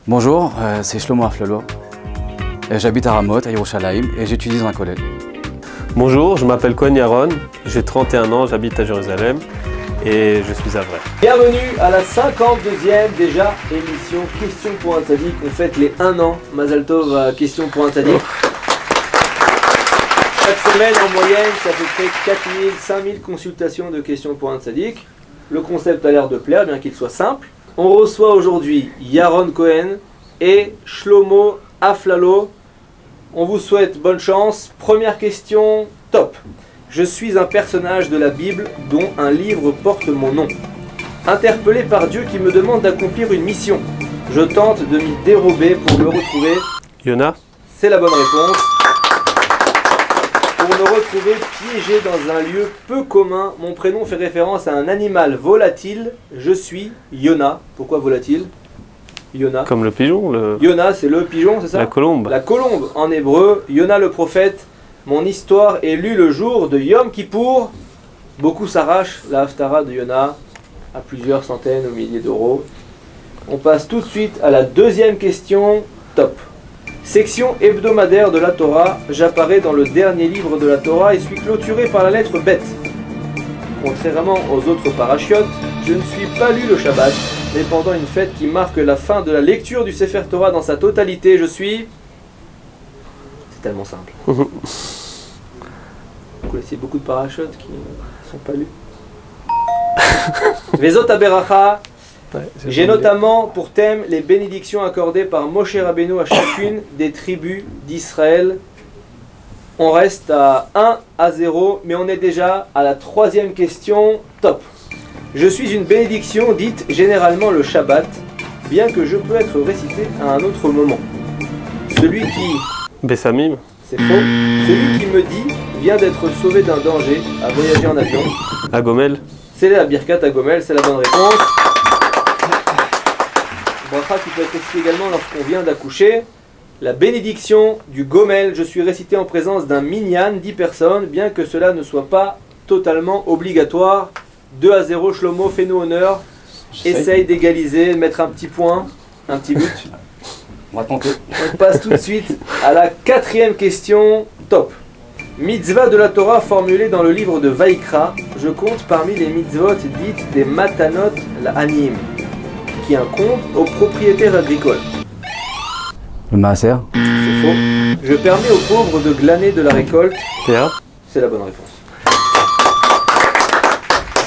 Bonjour, c'est Shlomo Aflalo. J'habite à Ramot, à Yerushalayim, et j'étudie dans un collège. Bonjour, je m'appelle Cohen Yaron, j'ai 31 ans, j'habite à Jérusalem et je suis à Vrai. Bienvenue à la 52e déjà émission Question pour un Tzadik. On fête les 1 an, Mazal Tov, Question pour un Tzadik. Chaque semaine en moyenne, ça fait près 4000, 5000 consultations de Questions pour un Tzadik. Le concept a l'air de plaire, bien qu'il soit simple. On reçoit aujourd'hui Yaron Cohen et Shlomo Aflalo. On vous souhaite bonne chance. Première question, top. Je suis un personnage de la Bible dont un livre porte mon nom. Interpellé par Dieu qui me demande d'accomplir une mission. Je tente de m'y dérober pour me retrouver. Yona? C'est la bonne réponse. Pour me retrouver piégé dans un lieu peu commun, mon prénom fait référence à un animal volatile. Je suis Yona. Pourquoi volatile? Yona. Comme le pigeon, Yona, c'est le pigeon, c'est ça? La colombe. La colombe en hébreu. Yona le prophète. Mon histoire est lue le jour de Yom Kippour. Beaucoup s'arrachent la Haftara de Yona à plusieurs centaines ou milliers d'euros. On passe tout de suite à la deuxième question. Top. Section hebdomadaire de la Torah. J'apparais dans le dernier livre de la Torah et suis clôturé par la lettre Bet. Contrairement aux autres parachiotes, je ne suis pas lu le Shabbat, mais pendant une fête qui marque la fin de la lecture du Sefer Torah dans sa totalité, je suis... C'est tellement simple. Vous connaissez beaucoup de parachutes qui ne sont pas lus. Vezot Aberacha. J'ai notamment pour thème les bénédictions accordées par Moshe Rabbeinu à chacune des tribus d'Israël. On reste à 1-0, mais on est déjà à la troisième question. Top. Je suis une bénédiction dite généralement le Shabbat, bien que je peux être récité à un autre moment. Celui qui... Bessamim? C'est faux. Celui qui me dit vient d'être sauvé d'un danger à voyager en avion. À Gomel? C'est la Birkat à Gomel, c'est la bonne réponse. Bracha qui peut être récité également lorsqu'on vient d'accoucher. La bénédiction du Gomel, je suis récité en présence d'un minyan, 10 personnes, bien que cela ne soit pas totalement obligatoire. 2-0, Shlomo, fais-nous honneur. Essaye d'égaliser, de mettre un petit point, un petit but. On va tenter. On passe tout de suite à la quatrième question. Top. Mitzvah de la Torah formulée dans le livre de Vaikra. Je compte parmi les mitzvot dites des matanot l'Anim, qui incombe aux propriétaires agricoles. Le Maaser? C'est faux. Je permets aux pauvres de glaner de la récolte. Théa? C'est la bonne réponse.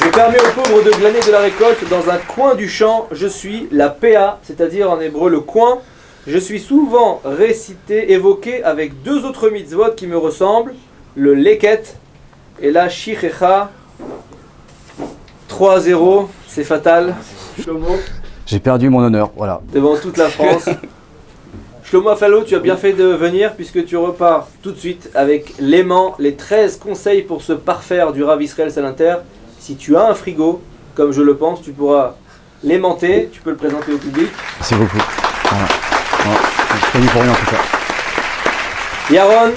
Je permets aux pauvres de glaner de la récolte dans un coin du champ. Je suis la PA, c'est-à-dire en hébreu le coin. Je suis souvent récité, évoqué avec deux autres mitzvot qui me ressemblent, le leket et la shichecha. 3-0, c'est fatal. Shlomo, J'ai perdu mon honneur, voilà. devant toute la France. Shlomo Aflalo, tu as bien fait de venir puisque tu repars tout de suite avec l'aimant, les 13 conseils pour se parfaire du Rav Israël Salinter. Si tu as un frigo, comme je le pense, tu pourras l'aimanter, tu peux le présenter au public. Merci beaucoup. Voilà. Je suis venu pour rien en tout cas. Yaron,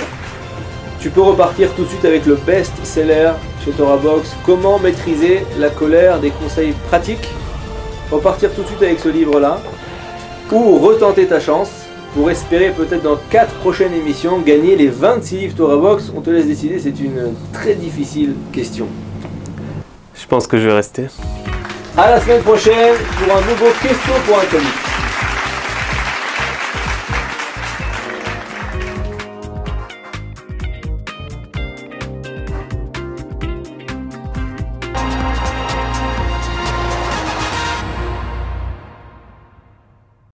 tu peux repartir tout de suite avec le best-seller chez Torah Box, Comment maîtriser la colère, des conseils pratiques. Repartir tout de suite avec ce livre-là, ou retenter ta chance pour espérer peut-être dans 4 prochaines émissions gagner les 26 livres Torah Box. On te laisse décider, c'est une très difficile question. Je pense que je vais rester. À la semaine prochaine pour un nouveau Question pour un Tzadik.